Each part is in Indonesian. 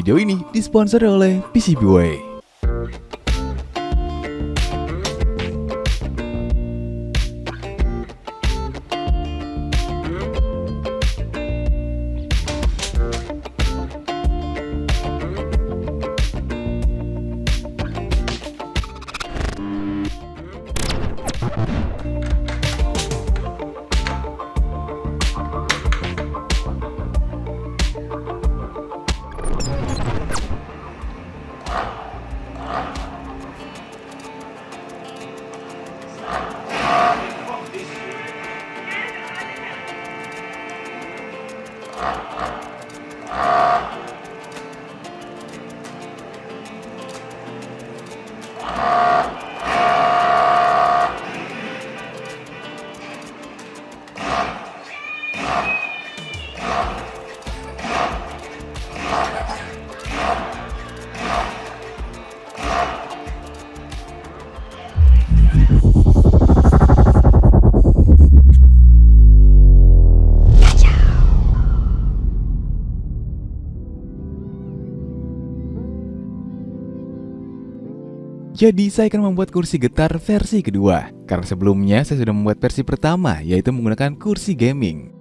Video ini disponsori oleh PCBWay. Jadi saya akan membuat kursi getar versi kedua, karena sebelumnya saya sudah membuat versi pertama, yaitu menggunakan kursi gaming.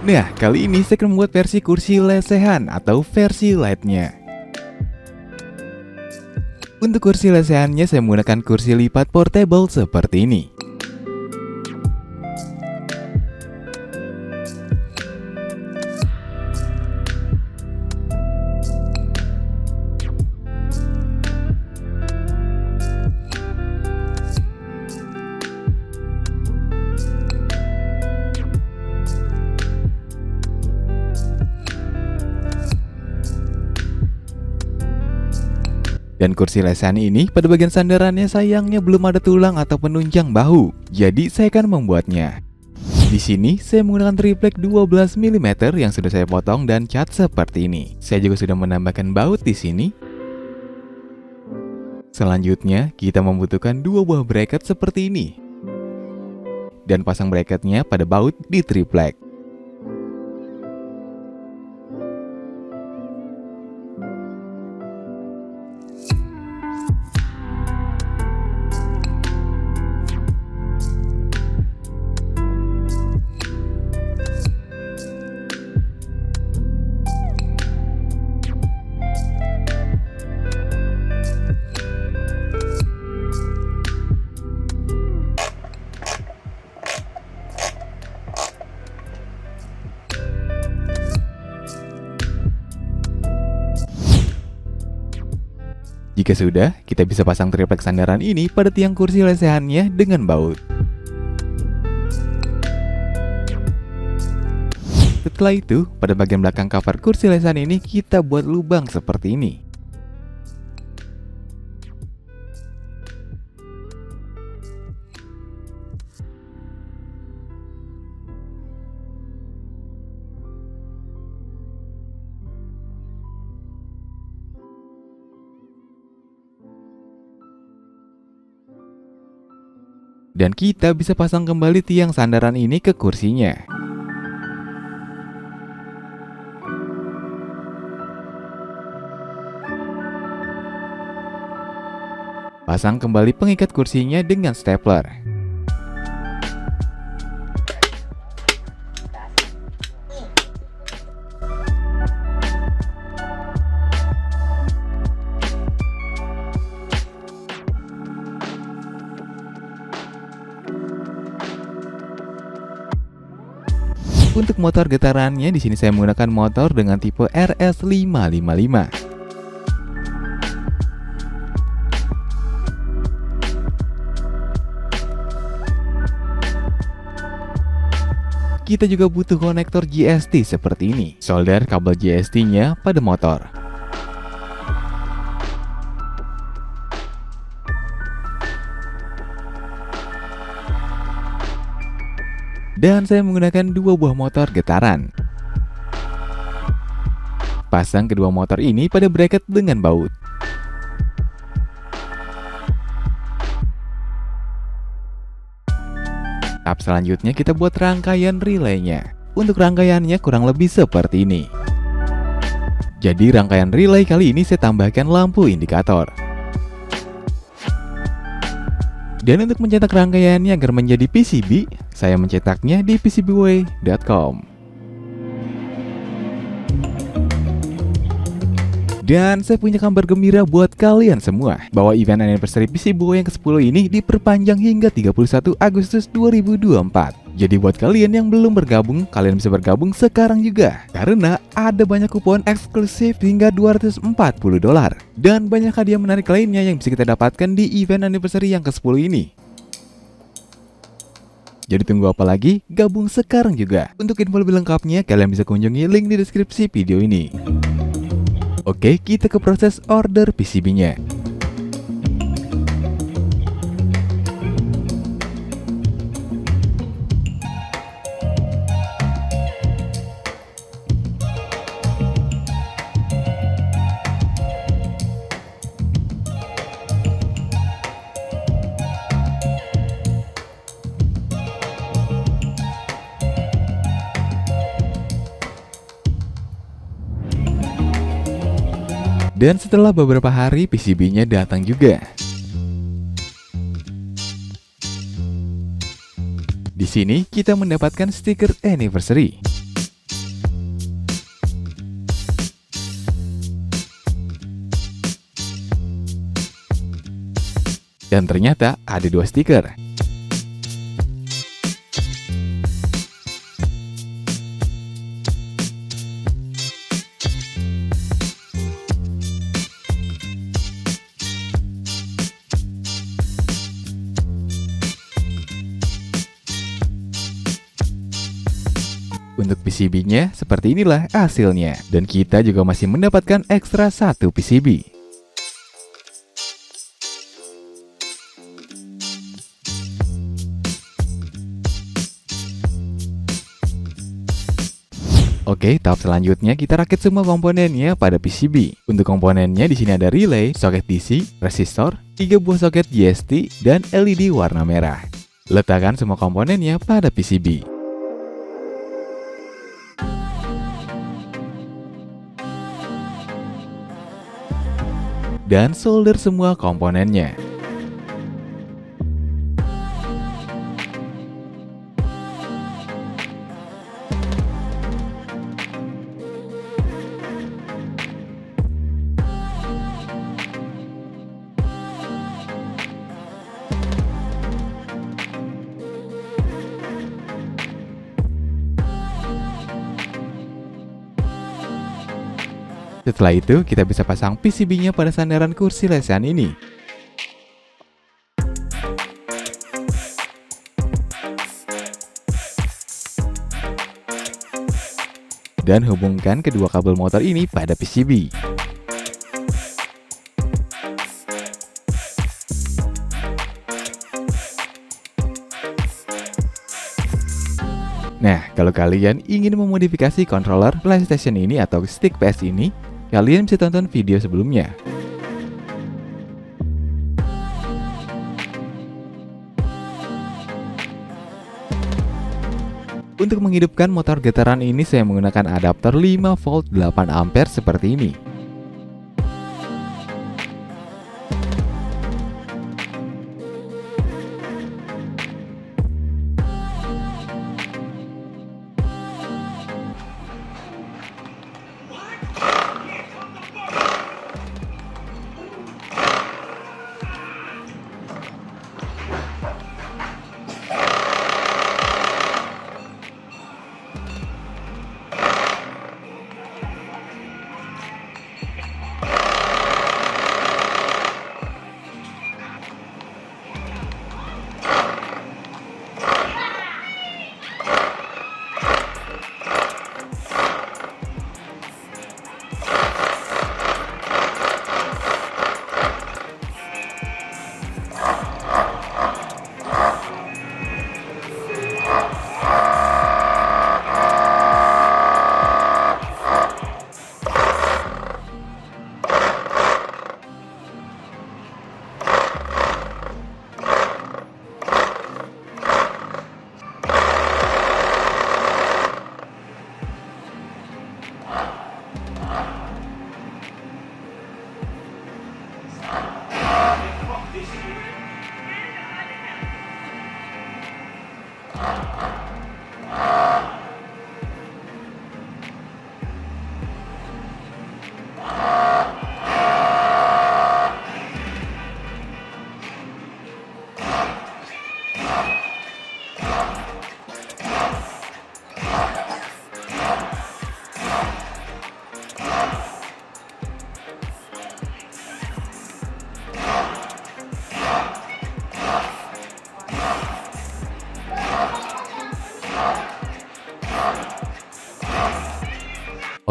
Nah, kali ini saya akan membuat versi kursi lesehan atau versi lightnya. Untuk kursi lesehannya saya menggunakan kursi lipat portable seperti ini. Dan kursi lesehan ini pada bagian sandarannya sayangnya belum ada tulang atau penunjang bahu. Jadi saya akan membuatnya. Di sini saya menggunakan triplek 12 mm yang sudah saya potong dan cat seperti ini. Saya juga sudah menambahkan baut di sini. Selanjutnya kita membutuhkan 2 buah bracket seperti ini. Dan pasang bracketnya pada baut di triplek. Jika sudah, kita bisa pasang triplek sandaran ini pada tiang kursi lesehannya dengan baut. Setelah itu, pada bagian belakang cover kursi lesehan ini kita buat lubang seperti ini. Dan kita bisa pasang kembali tiang sandaran ini ke kursinya. Pasang kembali pengikat kursinya dengan stapler. Untuk motor getarannya di sini saya menggunakan motor dengan tipe RS555. Kita juga butuh konektor GST seperti ini. Solder kabel GST-nya pada motor. Dan saya menggunakan 2 buah motor getaran. Pasang kedua motor ini pada bracket dengan baut. tahap selanjutnya kita buat rangkaian relaynya. Untuk rangkaiannya kurang lebih seperti ini. Jadi rangkaian relay kali ini saya tambahkan lampu indikator. Dan untuk mencetak rangkaiannya agar menjadi PCB, saya mencetaknya di PCBWay.com. Dan saya punya kabar gembira buat kalian semua, bahwa event anniversary PCBWay yang ke-10 ini diperpanjang hingga 31 Agustus 2024. Jadi buat kalian yang belum bergabung, kalian bisa bergabung sekarang juga. Karena ada banyak kupon eksklusif hingga $240. Dan banyak hadiah menarik lainnya yang bisa kita dapatkan di event anniversary yang ke-10 ini. Jadi tunggu apa lagi? Gabung sekarang juga. Untuk info lebih lengkapnya, kalian bisa kunjungi link di deskripsi video ini. Oke, kita ke proses order PCB-nya. Dan setelah beberapa hari PCB-nya datang juga. Di sini kita mendapatkan stiker anniversary. Dan ternyata ada 2 stiker. Untuk PCB-nya seperti inilah hasilnya. Dan kita juga masih mendapatkan ekstra 1 PCB. Oke, tahap selanjutnya kita rakit semua komponennya pada PCB. Untuk komponennya di sini ada relay, soket DC, resistor, 3 buah soket JST, dan LED warna merah. Letakkan semua komponennya pada PCB. Dan solder semua komponennya. Setelah itu, kita bisa pasang PCB-nya pada sandaran kursi lesehan ini. Dan hubungkan kedua kabel motor ini pada PCB. Nah, kalau kalian ingin memodifikasi controller PlayStation ini atau stick PS ini, kalian bisa tonton video sebelumnya. Untuk menghidupkan motor getaran ini saya menggunakan adaptor 5 volt 8 ampere seperti ini.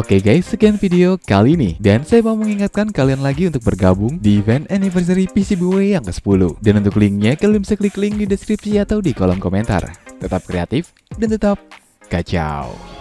Oke guys, sekian video kali ini. Dan saya mau mengingatkan kalian lagi untuk bergabung di event anniversary PCBWay yang ke-10. Dan untuk linknya, kalian bisa klik link di deskripsi atau di kolom komentar. Tetap kreatif dan tetap kacau.